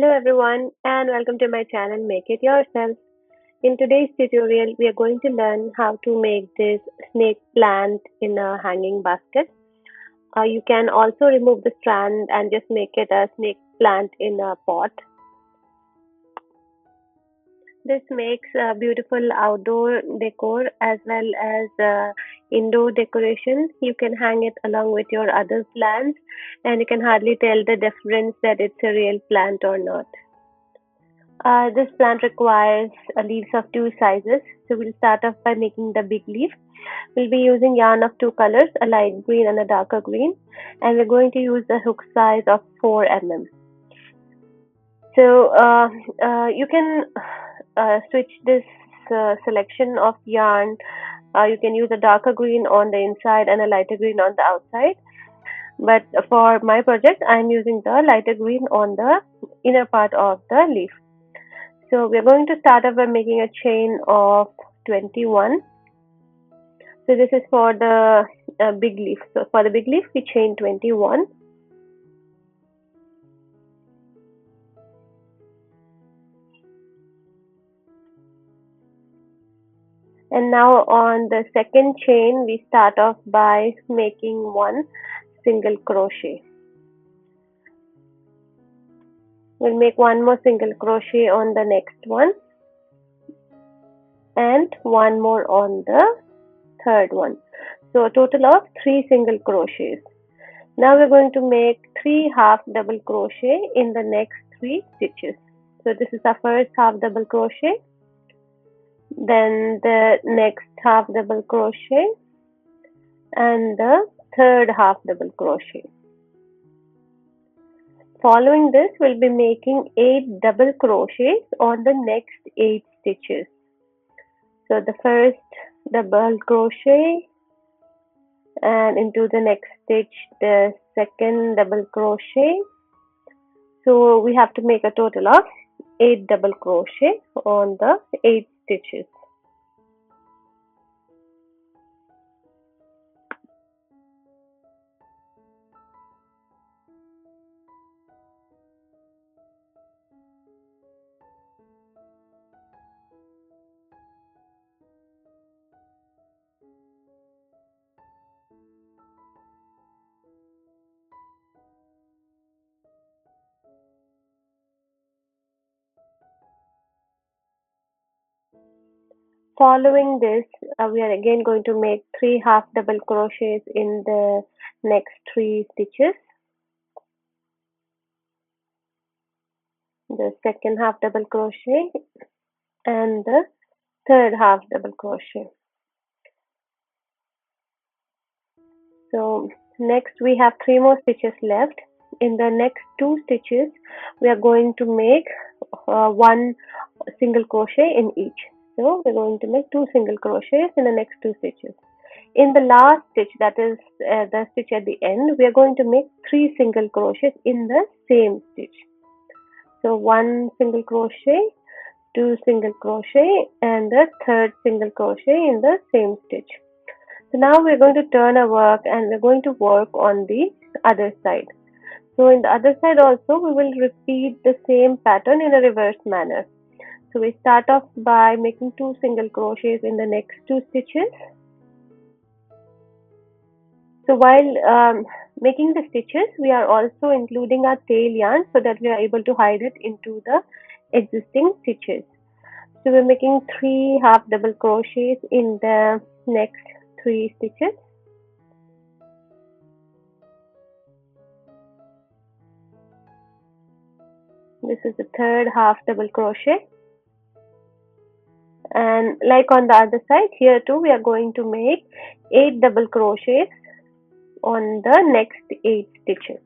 Hello everyone and welcome to my channel Make It Yourself. In today's tutorial we are going to learn how to make this snake plant in a hanging basket. You can also remove the strand and just make it a snake plant in a pot. This makes a beautiful outdoor decor as well as indoor decoration. You can hang it along with your other plants and you can hardly tell the difference that it's a real plant or not. This plant requires leaves of two sizes. So we'll start off by making the big leaf. We'll be using yarn of two colors, a light green and a darker green. And we're going to use the hook size of 4 mm. So you can switch this selection of yarn. You can use a darker green on the inside and a lighter green on the outside. But for my project, I'm using the lighter green on the inner part of the leaf. So we're going to start off by making a chain of 21. So this is for the big leaf. So for the big leaf, we chain 21. And now on the second chain, we start off by making one single crochet. We'll make one more single crochet on the next one and one more on the third one. So a total of 3 single crochets. Now we're going to make 3 half double crochet in the next 3 stitches. So this is our first half double crochet, then the next half double crochet and the third half double crochet. Following this, we'll be making 8 double crochets on the next 8 stitches. So the first double crochet and into the next stitch the second double crochet. So we have to make a total of 8 double crochet on the 8 stitches. Following this, we are again going to make 3 half double crochets in the next 3 stitches. The second half double crochet and the third half double crochet. So next we have 3 more stitches left. In the next 2 stitches, we are going to make 1 single crochet in each. So we're going to make 2 single crochets in the next 2 stitches. In the last stitch, that is the stitch at the end, we are going to make 3 single crochets in the same stitch. So 1 single crochet, 2 single crochet and the third single crochet in the same stitch. So now we're going to turn our work and we're going to work on the other side. So in the other side also we will repeat the same pattern in a reverse manner. So we start off by making 2 single crochets in the next 2 stitches. So while making the stitches, we are also including our tail yarn so that we are able to hide it into the existing stitches. So we're making 3 half double crochets in the next 3 stitches. This is the third half double crochet. And like on the other side, here too we are going to make 8 double crochets on the next 8 stitches.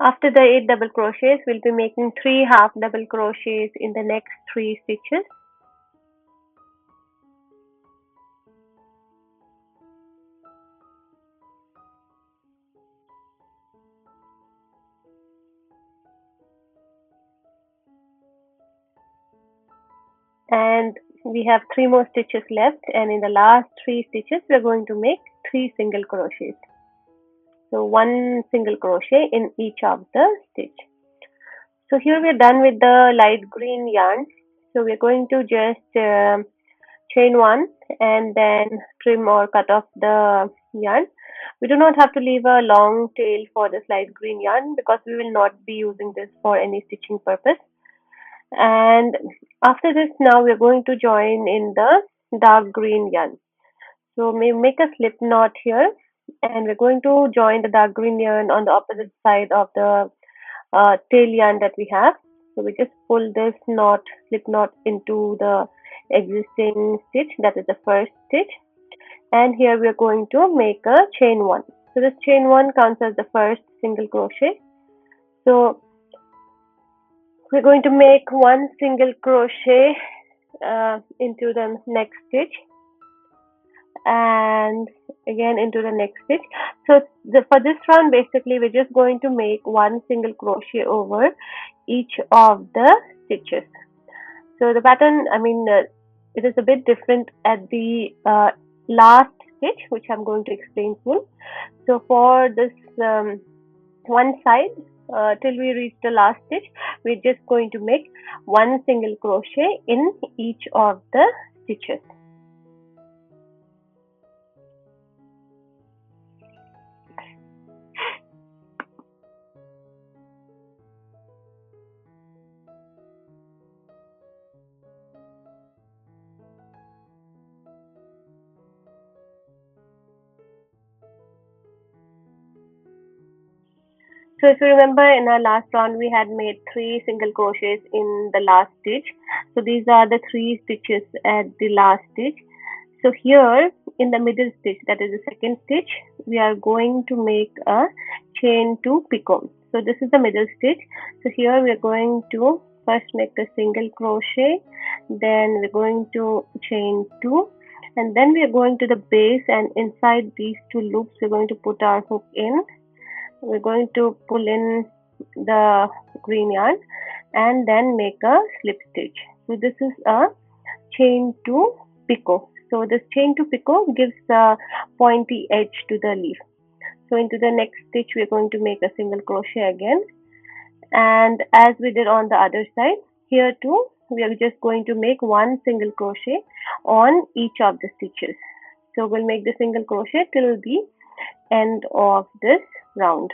After the 8 double crochets, we'll be making 3 half double crochets in the next 3 stitches. And we have 3 more stitches left, and in the last 3 stitches we are going to make 3 single crochets. So 1 single crochet in each of the stitch. So here we are done with the light green yarn. So we are going to just chain 1 and then trim or cut off the yarn. We do not have to leave a long tail for this light green yarn because we will not be using this for any stitching purpose. And after this, now we are going to join in the dark green yarn. So we make a slip knot here, and we're going to join the dark green yarn on the opposite side of the tail yarn that we have. So we just pull this knot, slip knot into the existing stitch, that is the first stitch, and here we are going to make a chain 1. So this chain 1 counts as the first single crochet. So we're going to make 1 single crochet into the next stitch, and again into the next stitch. So for this round, basically we're just going to make 1 single crochet over each of the stitches. So the pattern, it is a bit different at the last stitch, which I'm going to explain soon. So for this one side, till we reach the last stitch, we're just going to make 1 single crochet in each of the stitches. So if you remember, in our last round we had made 3 single crochets in the last stitch. So these are the 3 stitches at the last stitch. So here in the middle stitch, that is the second stitch, we are going to make a chain 2 picot. So this is the middle stitch. So here we are going to first make a single crochet, then we're going to chain 2, and then we are going to the base, and inside these 2 loops we're going to put our hook in. We're going to pull in the green yarn and then make a slip stitch. So this is a chain 2 picot. So this chain 2 picot gives a pointy edge to the leaf. So into the next stitch we're going to make a single crochet again, and as we did on the other side, here too we are just going to make 1 single crochet on each of the stitches. So we'll make the single crochet till the end of this round.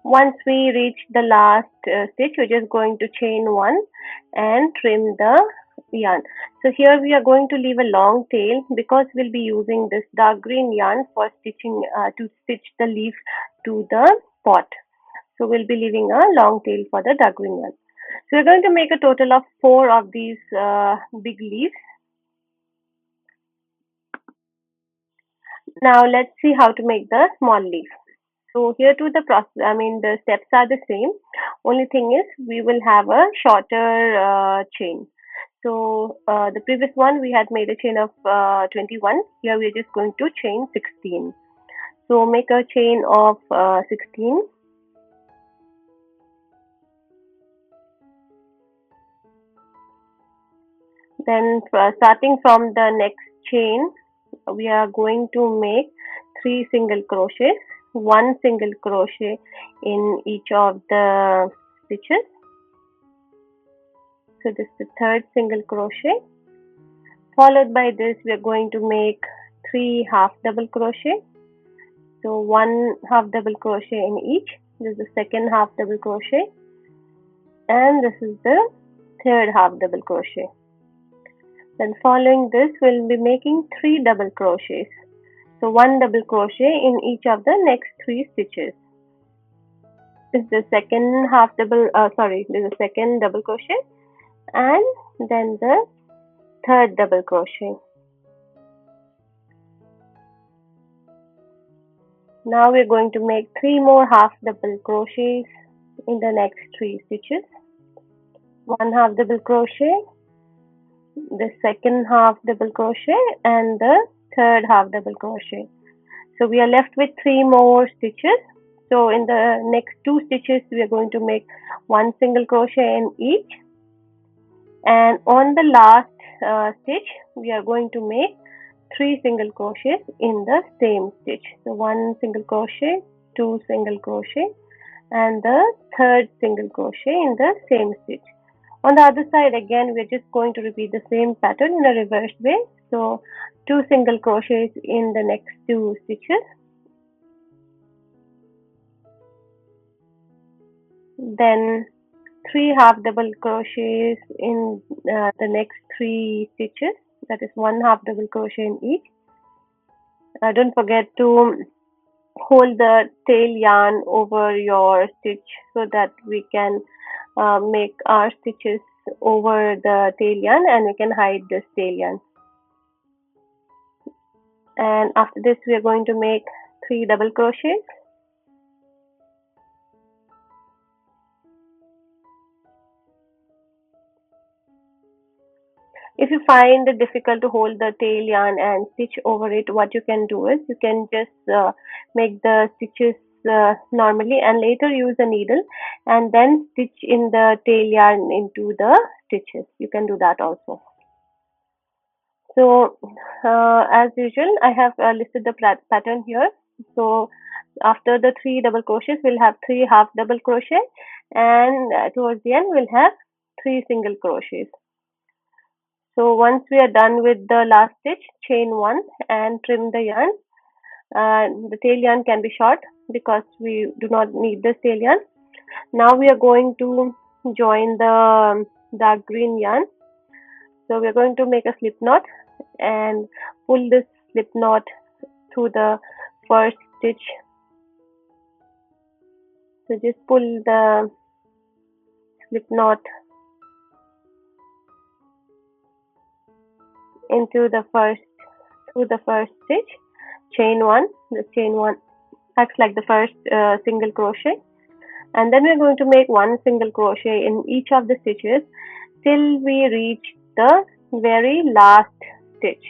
Once we reach the last stitch, we're just going to chain 1 and trim the yarn. So here we are going to leave a long tail because we'll be using this dark green yarn for stitching to stitch the leaf to the pot. So we'll be leaving a long tail for the dark green yarn. So we're going to make a total of 4 of these big leaves. Now let's see how to make the small leaf. So here too the process, the steps are the same. Only thing is we will have a shorter chain. So the previous one we had made a chain of 21. Here we are just going to chain 16. So make a chain of 16. Then starting from the next chain, we are going to make 3 single crochets, 1 single crochet in each of the stitches. So this is the third single crochet. Followed by this, we are going to make 3 half double crochet. So 1 half double crochet in each. This is the second half double crochet, and this is the third half double crochet. Then following this, we'll be making 3 double crochets. So 1 double crochet in each of the next 3 stitches. This is the second half double, this is the second double crochet, and then the third double crochet. Now we're going to make 3 more half double crochets in the next 3 stitches. 1 half double crochet, the second half double crochet, and the third half double crochet. So we are left with 3 more stitches. So in the next 2 stitches we are going to make 1 single crochet in each, and on the last stitch we are going to make 3 single crochets in the same stitch. So 1 single crochet, 2 single crochet, and the third single crochet in the same stitch. On the other side again we're just going to repeat the same pattern in a reverse way. So 2 single crochets in the next 2 stitches, then 3 half double crochets in the next 3 stitches, that is 1 half double crochet in each. Don't forget to hold the tail yarn over your stitch so that we can make our stitches over the tail yarn, and we can hide this tail yarn. And after this we are going to make 3 double crochets. If you find it difficult to hold the tail yarn and stitch over it, what you can do is you can just make the stitches normally and later use a needle and then stitch in the tail yarn into the stitches. You can do that also. So as usual, I have listed the pattern here. So after the 3 double crochets, we'll have 3 half double crochet, and towards the end we'll have 3 single crochets. So once we are done with the last stitch, chain 1 and trim the yarn. The tail yarn can be short because we do not need this tail yarn. Now we are going to join the dark green yarn. So we are going to make a slip knot and pull this slip knot through the first stitch. So just pull the slip knot into the first stitch, chain 1. The chain 1 acts like the first single crochet, and then we're going to make 1 single crochet in each of the stitches till we reach the very last stitch.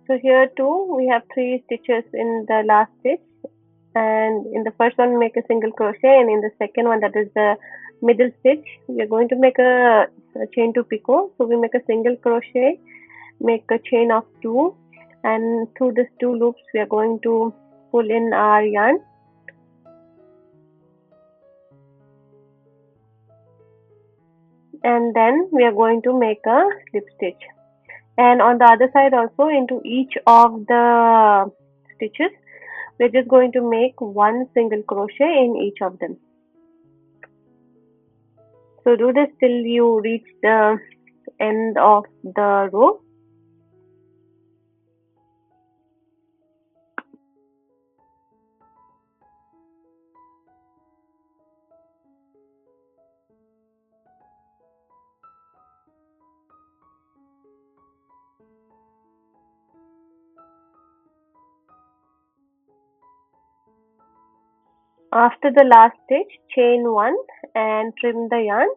So here too we have 3 stitches in the last stitch, and in the first one make a single crochet, and in the second one, that is the middle stitch, we are going to make a chain to picot. So we make a single crochet, make a chain of 2, and through these 2 loops we are going to pull in our yarn. And then we are going to make a slip stitch, and on the other side also into each of the stitches we're just going to make 1 single crochet in each of them. So do this till you reach the end of the row. After the last stitch, chain 1 and trim the yarn.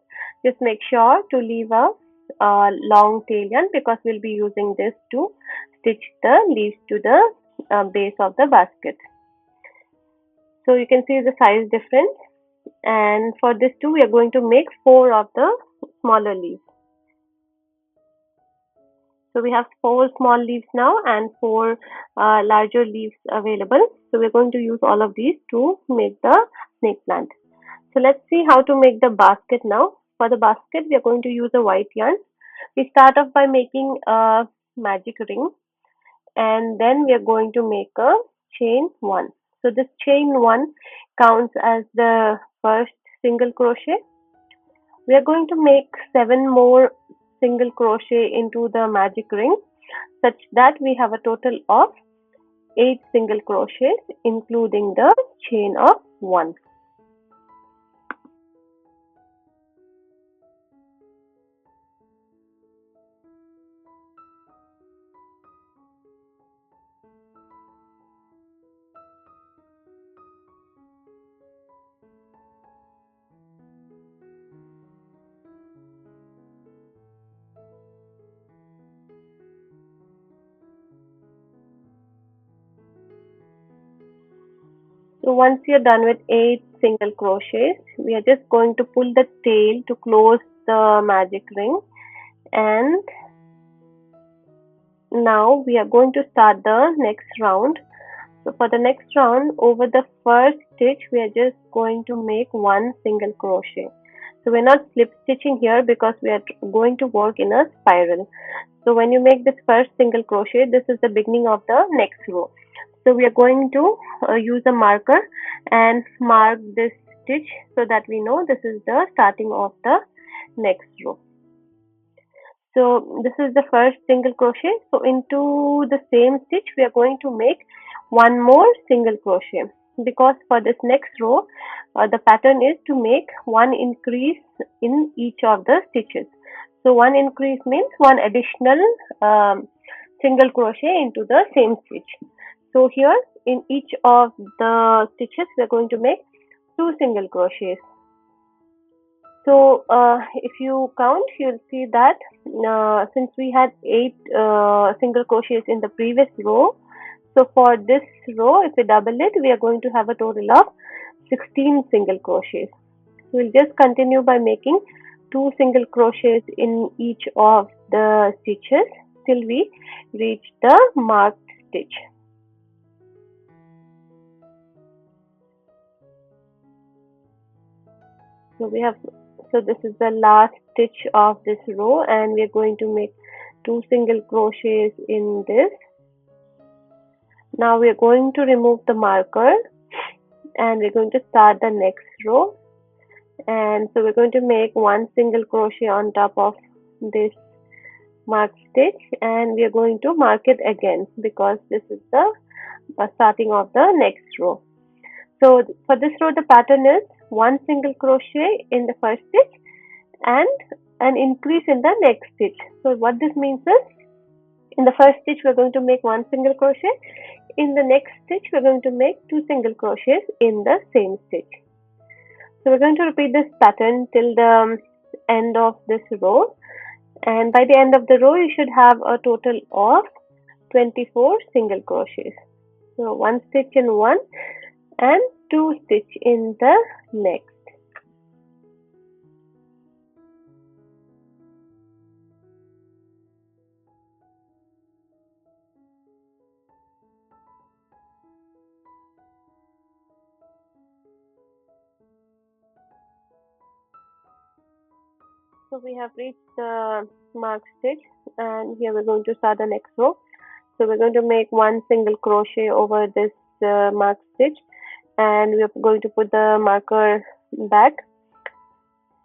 Just make sure to leave a long tail yarn because we'll be using this to stitch the leaves to the base of the basket. So you can see the size difference, and for this too we are going to make 4 of the smaller leaves. So we have 4 small leaves now and 4 larger leaves available. So we're going to use all of these to make the snake plant. So let's see how to make the basket now. For the basket, we are going to use a white yarn. We start off by making a magic ring, and then we are going to make a chain 1. So this chain 1 counts as the first single crochet. We are going to make 7 more single crochet into the magic ring, such that we have a total of 8 single crochets, including the chain of 1. So once you're done with 8 single crochets, we are just going to pull the tail to close the magic ring, and now we are going to start the next round. So for the next round, over the first stitch, we are just going to make 1 single crochet. So we're not slip stitching here because we are going to work in a spiral. So when you make this first single crochet, this is the beginning of the next row. So we are going to use a marker and mark this stitch so that we know this is the starting of the next row. So this is the first single crochet. So into the same stitch we are going to make 1 more single crochet, because for this next row the pattern is to make 1 increase in each of the stitches. So 1 increase means 1 additional single crochet into the same stitch. So here in each of the stitches we are going to make 2 single crochets. So if you count, you'll see that since we had 8 single crochets in the previous row, so for this row, if we double it, we are going to have a total of 16 single crochets. We'll just continue by making 2 single crochets in each of the stitches till we reach the marked stitch. So this is the last stitch of this row, and we are going to make 2 single crochets in this. Now we are going to remove the marker and we're going to start the next row. And so we're going to make 1 single crochet on top of this marked stitch, and we are going to mark it again because this is the starting of the next row. So for this row the pattern is 1 single crochet in the first stitch and an increase in the next stitch. So what this means is, in the first stitch we're going to make 1 single crochet, in the next stitch we're going to make 2 single crochets in the same stitch. So we're going to repeat this pattern till the end of this row, and by the end of the row you should have a total of 24 single crochets. So 1 stitch in one and 2 stitch in the next. So we have reached the marked stitch, and here we're going to start the next row. So we're going to make 1 single crochet over this marked stitch, and we're going to put the marker back.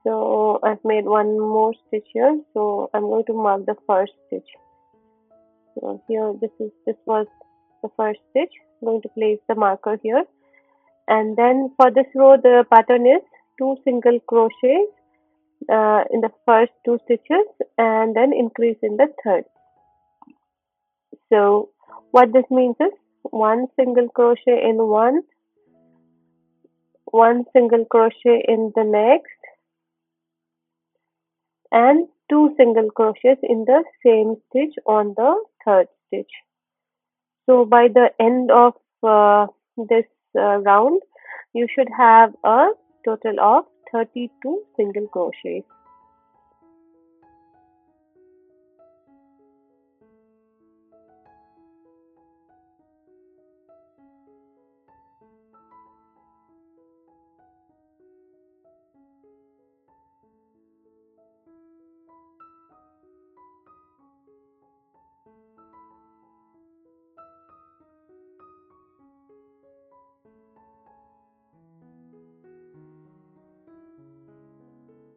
So I've made 1 more stitch here, so I'm going to mark the first stitch. So here this was the first stitch. I'm going to place the marker here, and then for this row the pattern is 2 single crochets in the first 2 stitches and then increase in the third. So what this means is 1 single crochet in one, 1 single crochet in the next, and 2 single crochets in the same stitch on the third stitch. So by the end of this round you should have a total of 32 single crochets.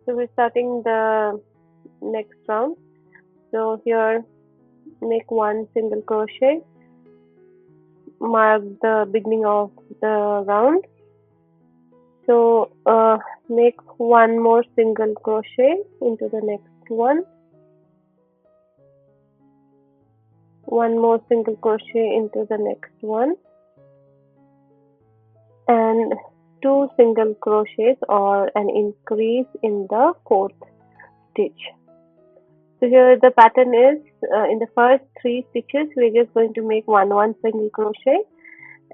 So we're starting the next round. So here make one single crochet, mark the beginning of the round. So make one more single crochet into the next one more single crochet into the next one, and two single crochets or an increase in the fourth stitch. So here the pattern is in the first three stitches we're just going to make one single crochet,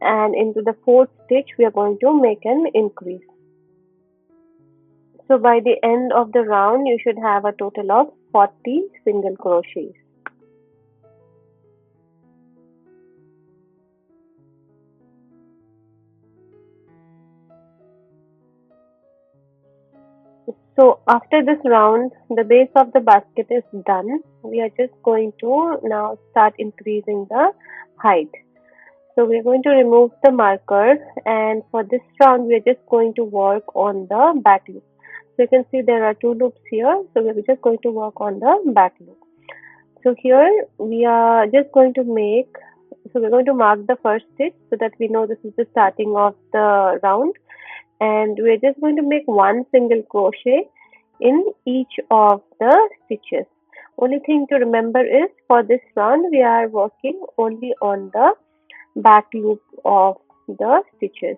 and into the fourth stitch we are going to make an increase. So by the end of the round you should have a total of 40 single crochets. So after this round, the base of the basket is done. We are just going to now start increasing the height. So we are going to remove the marker, and for this round we are just going to work on the back loop. So you can see there are two loops here. So we are just going to work on the back loop. So here we are just going to make, so we're going to mark the first stitch so that we know this is the starting of the round, and we're just going to make one single crochet in each of the stitches. Only thing to remember is for this round we are working only on the back loop of the stitches.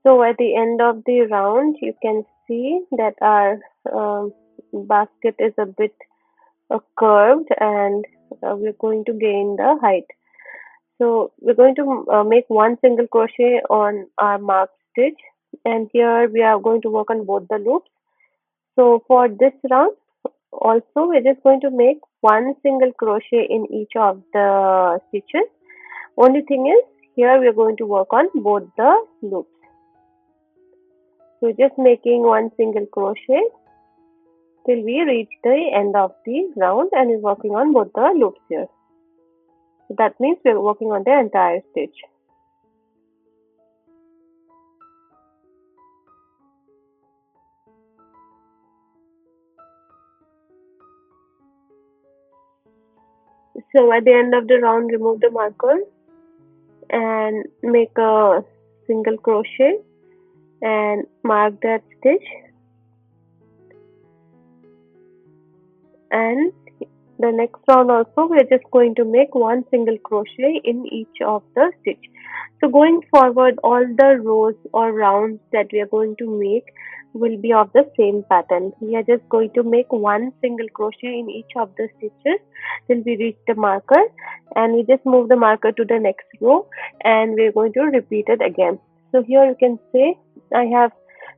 So at the end of the round you can see that our basket is a bit curved, and we're going to gain the height. So we're going to make one single crochet on our marked stitch, and here we are going to work on both the loops. So for this round also we're just going to make one single crochet in each of the stitches. Only thing is here we are going to work on both the loops. So just making one single crochet till we reach the end of the round, and we're working on both the loops here. So that means we're working on the entire stitch. So at the end of the round, remove the marker and make a single crochet and mark that stitch, and the next round also we are just going to make one single crochet in each of the stitch. So going forward, all the rows or rounds that we are going to make will be of the same pattern. We are just going to make one single crochet in each of the stitches till we reach the marker, and we just move the marker to the next row, and we are going to repeat it again. So here you can say I have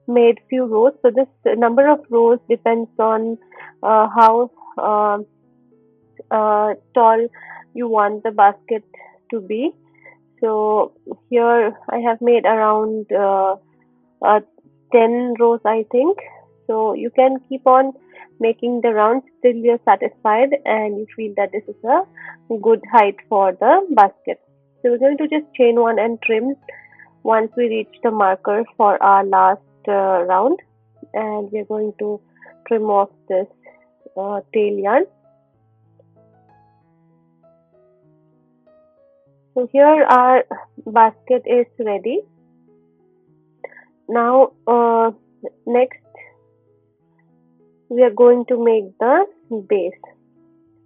made few rows. So this number of rows depends on how tall you want the basket to be. So here I have made around uh, 10 rows, I think. So you can keep on making the rounds till you're satisfied and you feel that this is a good height for the basket. So we're going to just chain one and trim once we reach the marker for our last round, and we're going to trim off this tail yarn. So here our basket is ready. Now next we are going to make the base.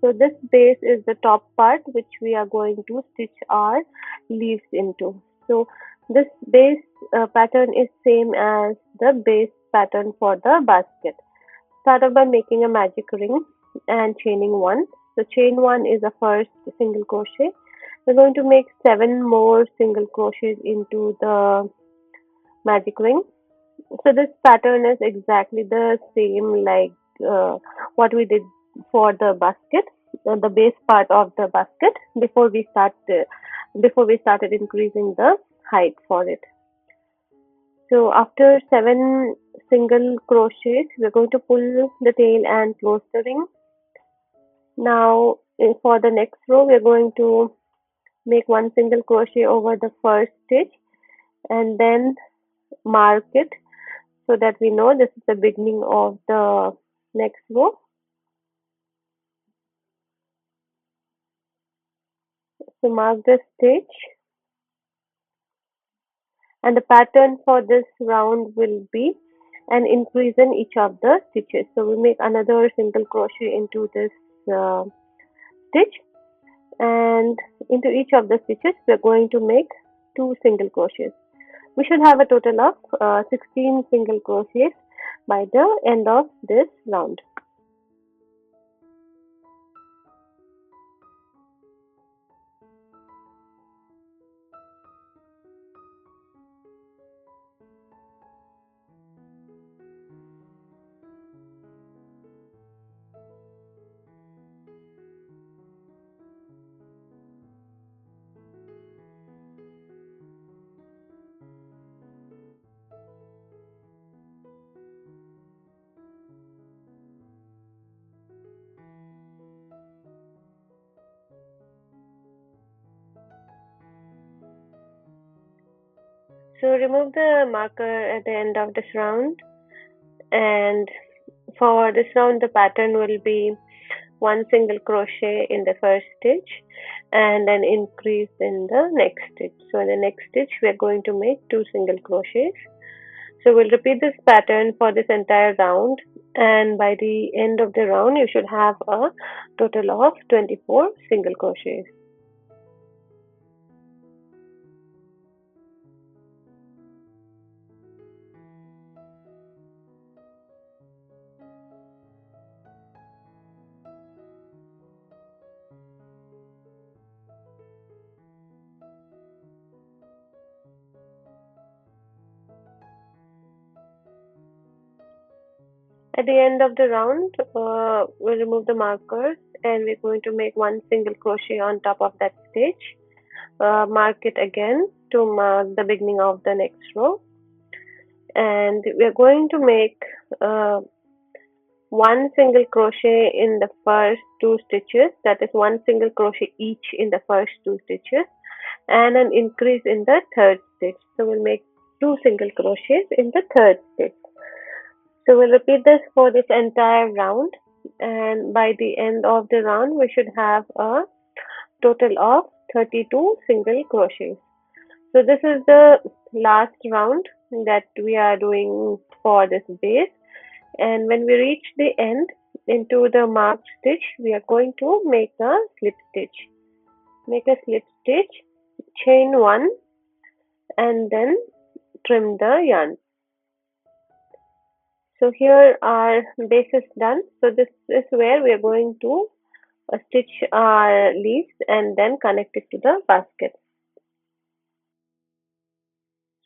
So this base is the top part which we are going to stitch our leaves into. So this base pattern is same as the base pattern for the basket. Start off by making a magic ring and chaining one. So chain one is the first single crochet. We're going to make 7 more single crochets into the magic ring. So this pattern is exactly the same like what we did for the basket, the base part of the basket, before we started increasing the height for it. So after 7 single crochets, we're going to pull the tail and close the ring. Now for the next row, we're going to make 1 single crochet over the first stitch and then mark it so that we know this is the beginning of the next row. So mark the stitch, and the pattern for this round will be an increase in each of the stitches. So we make another single crochet into this stitch, and into each of the stitches we're going to make 2 single crochets. We should have a total of 16 single crochets by the end of this round. So remove the marker at the end of this round, and for this round the pattern will be 1 single crochet in the first stitch and an increase in the next stitch. So in the next stitch we are going to make 2 single crochets. So we'll repeat this pattern for this entire round, and by the end of the round you should have a total of 24 single crochets. At the end of the round, we'll remove the markers and we're going to make 1 single crochet on top of that stitch. Mark it again to mark the beginning of the next row. And we're going to make 1 single crochet in the first 2 stitches, that is 1 single crochet each in the first 2 stitches, and an increase in the third stitch. So we'll make 2 single crochets in the third stitch. So we'll repeat this for this entire round, and by the end of the round we should have a total of 32 single crochets. So this is the last round that we are doing for this base, and when we reach the end into the marked stitch, we are going to make a slip stitch. Make a slip stitch, chain 1, and then trim the yarn. So here our base is done. So this is where we are going to stitch our leaves and then connect it to the basket.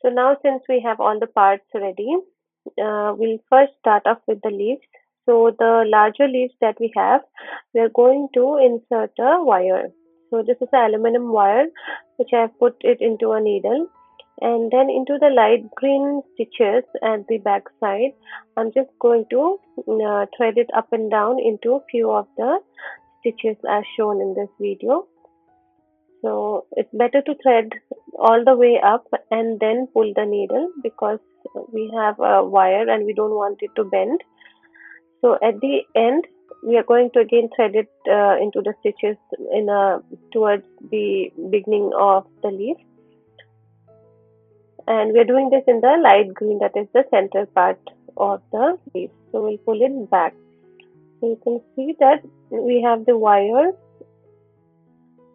So now since we have all the parts ready, we'll first start off with the leaves. So the larger leaves that we have, we are going to insert a wire. So this is an aluminum wire which I have put it into a needle, and then into the light green stitches at the back side I'm just going to thread it up and down into a few of the stitches as shown in this video. So it's better to thread all the way up and then pull the needle, because we have a wire and we don't want it to bend. So at the end we are going to again thread it into the stitches towards the beginning of the leaf, and we are doing this in the light green, that is the center part of the leaf. So we'll pull it back. So you can see that we have the wire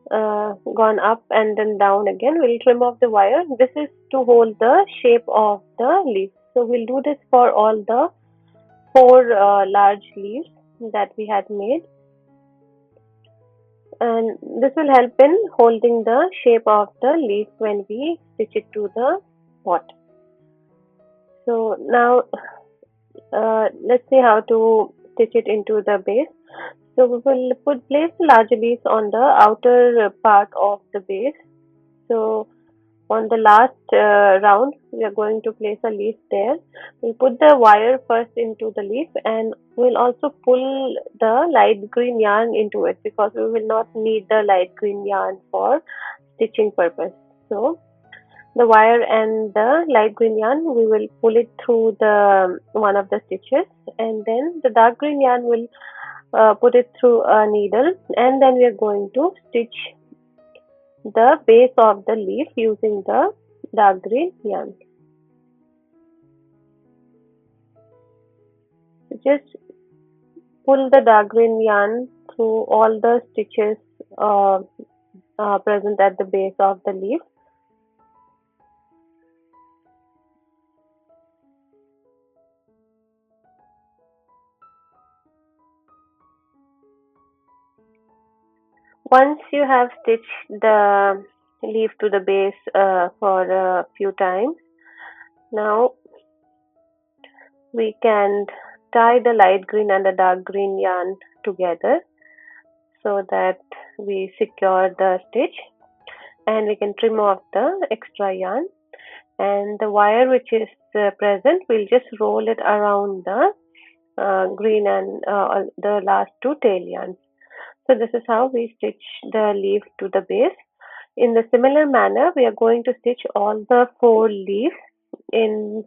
gone up and then down again. We'll trim off the wire. This is to hold the shape of the leaf. So we'll do this for all the 4 large leaves that we had made, and this will help in holding the shape of the leaf when we stitch it to the pot. So now let's see how to stitch it into the base. So we will place the larger leaves on the outer part of the base. So on the last round, we are going to place a leaf there. We'll put the wire first into the leaf, and we'll also pull the light green yarn into it, because we will not need the light green yarn for stitching purpose. So the wire and the light green yarn, we will pull it through the one of the stitches, and then the dark green yarn will put it through a needle, and then we are going to stitch the base of the leaf using the dark green yarn. So just pull the dark green yarn through all the stitches present at the base of the leaf. Once you have stitched the leaf to the base for a few times, now we can tie the light green and the dark green yarn together so that we secure the stitch, and we can trim off the extra yarn, and the wire which is present, we'll just roll it around the green and the last two tail yarns. So this is how we stitch the leaf to the base. In the similar manner, we are going to stitch all the 4 leaves in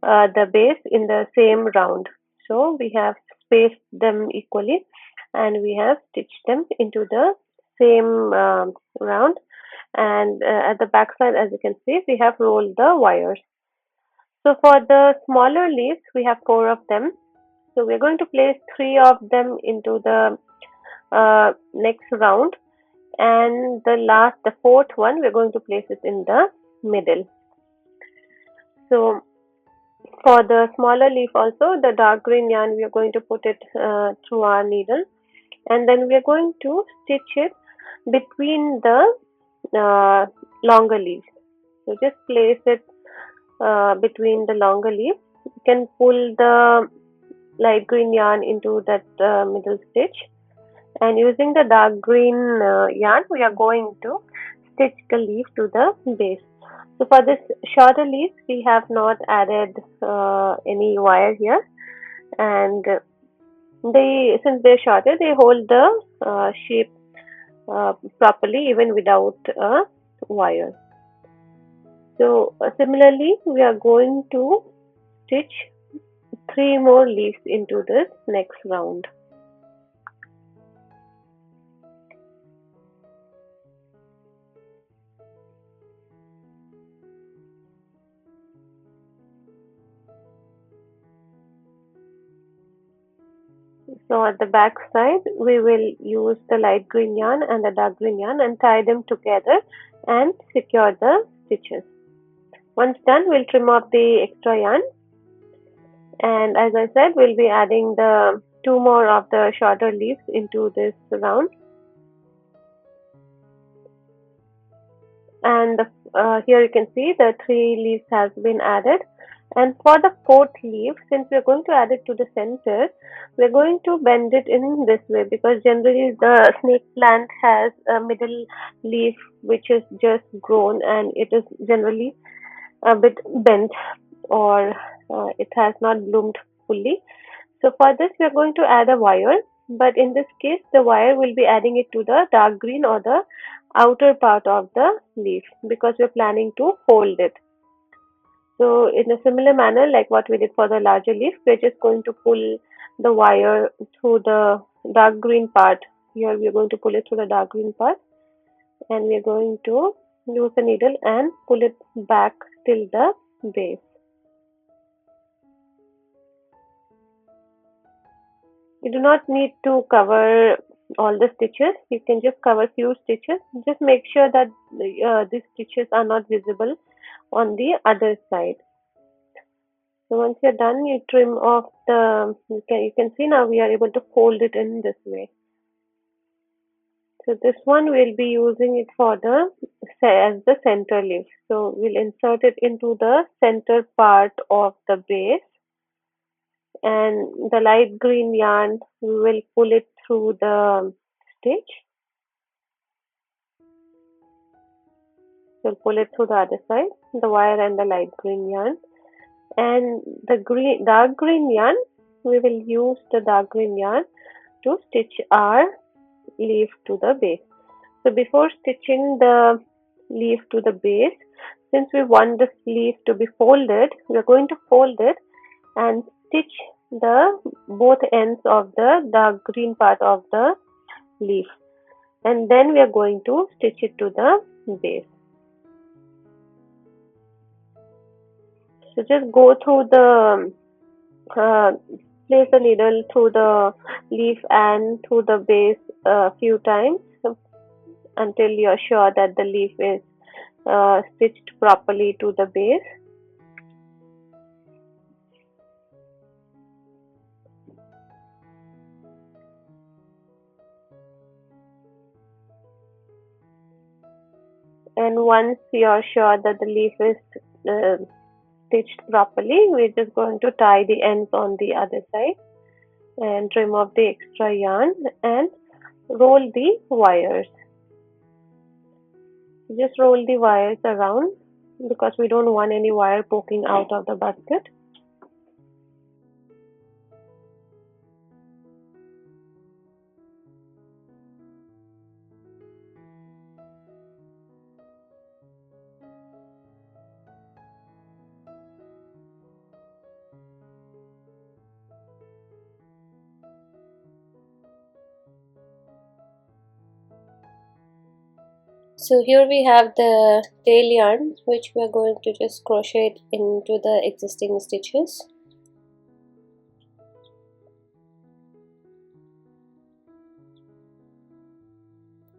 the base in the same round. So we have spaced them equally, and we have stitched them into the same round, and at the back side, as you can see, we have rolled the wires. So for the smaller leaves, we have 4 of them. So we're going to place 3 of them into the next round, and the fourth one, we're going to place it in the middle. So for the smaller leaf also, the dark green yarn, we are going to put it through our needle, and then we are going to stitch it between the longer leaves. So just place it between the longer leaves. You can pull the light green yarn into that middle stitch, and using the dark green yarn, we are going to stitch the leaf to the base. So for this shorter leaf, we have not added any wire here, and since they're shorter, they hold the shape properly even without a wire. So similarly, we are going to stitch 3 more leaves into this next round. So at the back side, we will use the light green yarn and the dark green yarn and tie them together and secure the stitches. Once done, we'll trim off the extra yarn, and as I said, we'll be adding the 2 more of the shorter leaves into this round. And here you can see the 3 leaves has been added. And for the 4th leaf, since we are going to add it to the center, we are going to bend it in this way, because generally the snake plant has a middle leaf which is just grown, and it is generally a bit bent, or it has not bloomed fully. So for this, we are going to add a wire, but in this case, the wire will be adding it to the dark green or the outer part of the leaf, because we're planning to fold it. So in a similar manner, like what we did for the larger leaf, we're just going to pull the wire through the dark green part. Here we're going to pull it through the dark green part, and we're going to use the needle and pull it back till the base. You do not need to cover all the stitches. You can just cover few stitches. Just make sure that these stitches are not visible on the other side. So once you're done, you trim off the, you can see now we are able to fold it in this way. So this one we'll be using it for as the center leaf. So we'll insert it into the center part of the base, and the light green yarn, we will pull it through the stitch. We'll pull it through the other side, the wire and the light green yarn. And the dark green yarn, we will use the dark green yarn to stitch our leaf to the base. So before stitching the leaf to the base, since we want this leaf to be folded, we are going to fold it and stitch the both ends of the dark green part of the leaf, and then we are going to stitch it to the base. So just go through the place the needle through the leaf and through the base a few times until you are sure that the leaf is stitched properly to the base. And once you are sure that the leaf is stitched properly, we're just going to tie the ends on the other side and trim off the extra yarn and roll the wires. Just roll the wires around because we don't want any wire poking out of the basket. So here we have the tail yarn, which we are going to just crochet it into the existing stitches.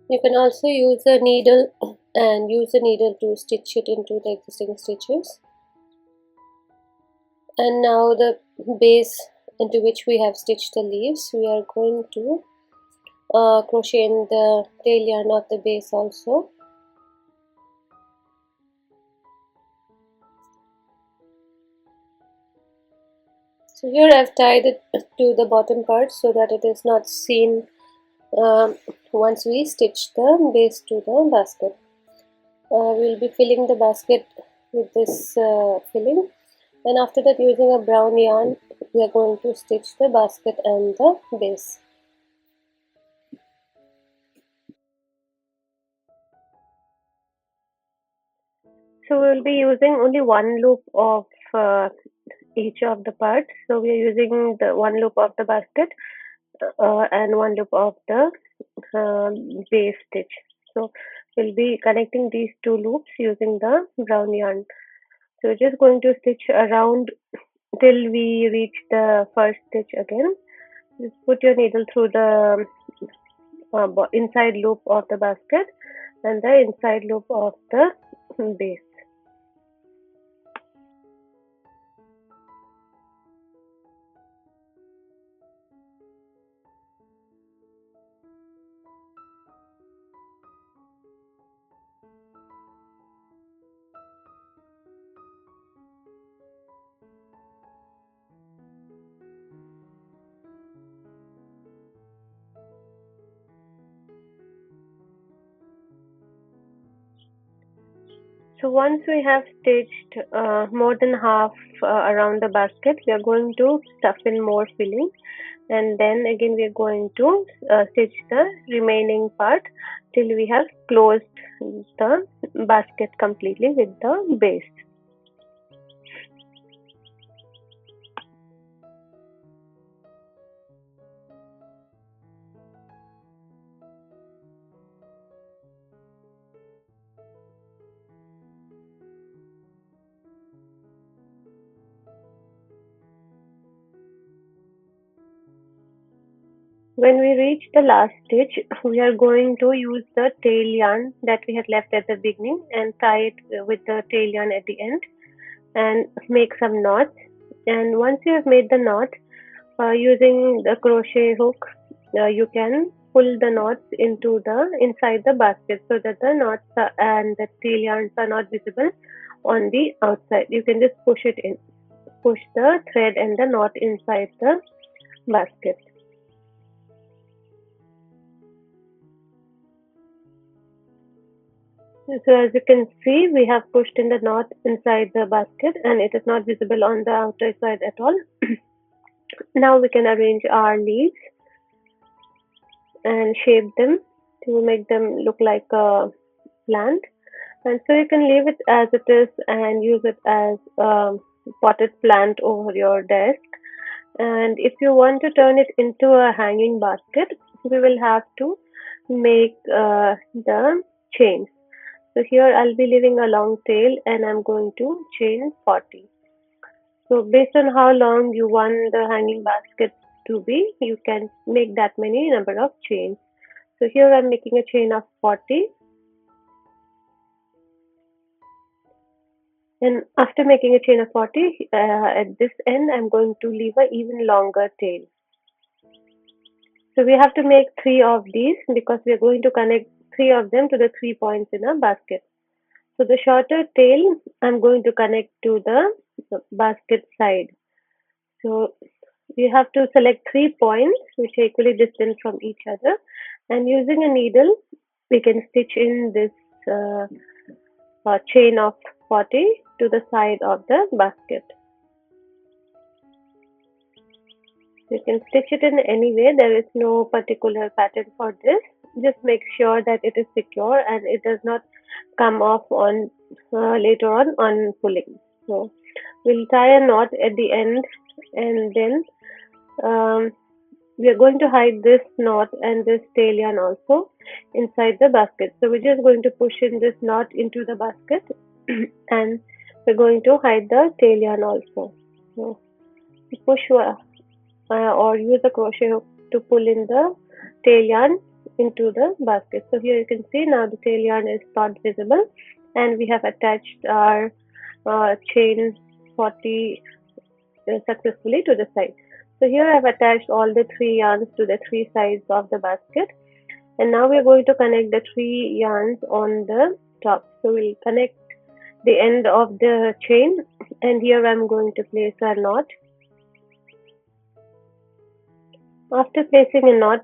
You can also use a needle and use the needle to stitch it into the existing stitches. And now the base into which we have stitched the leaves, we are going to crochet in the tail yarn of the base also. So here I have tied it to the bottom part so that it is not seen once we stitch the base to the basket. We will be filling the basket with this filling, and after that, using a brown yarn, we are going to stitch the basket and the base. So we will be using only one loop of each of the parts. So we are using the one loop of the basket and one loop of the base stitch. So we'll be connecting these two loops using the brown yarn. So we're just going to stitch around till we reach the first stitch again. Just put your needle through the inside loop of the basket and the inside loop of the base. So once we have stitched more than half around the basket, we are going to stuff in more filling, and then again we are going to stitch the remaining part till we have closed the basket completely with the base. When we reach the last stitch, we are going to use the tail yarn that we had left at the beginning and tie it with the tail yarn at the end and make some knots. And once you have made the knot, using the crochet hook, you can pull the knots into the inside the basket so that the knots and the tail yarns are not visible on the outside. You can just push it in. push the thread and the knot inside the basket. So as you can see, we have pushed in the knot inside the basket and it is not visible on the outer side at all. Now we can arrange our leaves and shape them to make them look like a plant. And so you can leave it as it is and use it as a potted plant over your desk. And if you want to turn it into a hanging basket, we will have to make the chains. So here I'll be leaving a long tail and I'm going to chain 40. So based on how long you want the hanging basket to be, you can make that many number of chains. So here I'm making a chain of 40. And after making a chain of 40, at this end, I'm going to leave an even longer tail. So we have to make 3 of these because we are going to connect 3 of them to the 3 points in a basket. So the shorter tail, I'm going to connect to the basket side. So you have to select 3 points which are equally distant from each other. And using a needle, we can stitch in this chain of 40 to the side of the basket. You can stitch it in any way. There is no particular pattern for this. Just make sure that it is secure and it does not come off on later on pulling. So we'll tie a knot at the end, and then we are going to hide this knot and this tail yarn also inside the basket. So we're just going to push in this knot into the basket and we're going to hide the tail yarn also. So push or use a crochet hook to pull in the tail yarn into the basket. So here you can see now the tail yarn is not visible and we have attached our chain 40 successfully to the side. So here I have attached all the 3 yarns to the 3 sides of the basket, and now we are going to connect the 3 yarns on the top. So we'll connect the end of the chain, and here I'm going to place a knot. After placing a knot,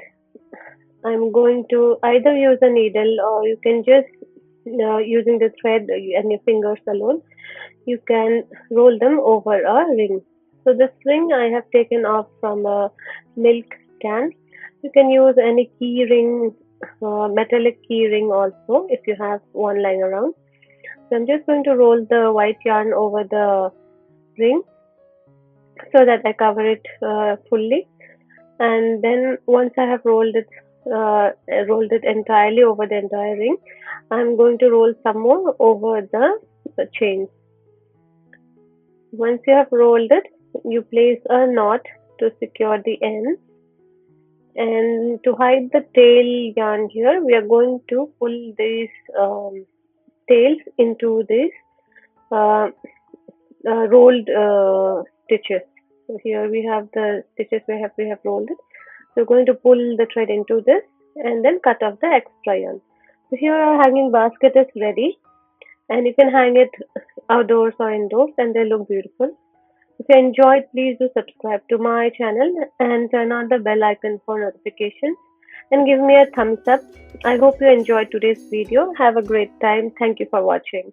I'm going to either use a needle or you can just using the thread and your fingers alone, you can roll them over a ring. So this ring I have taken off from a milk can. You can use any key ring, metallic key ring also if you have one lying around. So I'm just going to roll the white yarn over the ring so that I cover it fully. And then once I have rolled it entirely over the entire ring, I'm going to roll some more over the chains. Once you have rolled it, you place a knot to secure the ends, and to hide the tail yarn here, we are going to pull these tails into these rolled stitches. So here we have the stitches we have rolled it. So we're going to pull the thread into this and then cut off the extra yarn. So here our hanging basket is ready, and you can hang it outdoors or indoors and they look beautiful. If you enjoyed, please do subscribe to my channel and turn on the bell icon for notifications and give me a thumbs up. I hope you enjoyed today's video. Have a great time. Thank you for watching.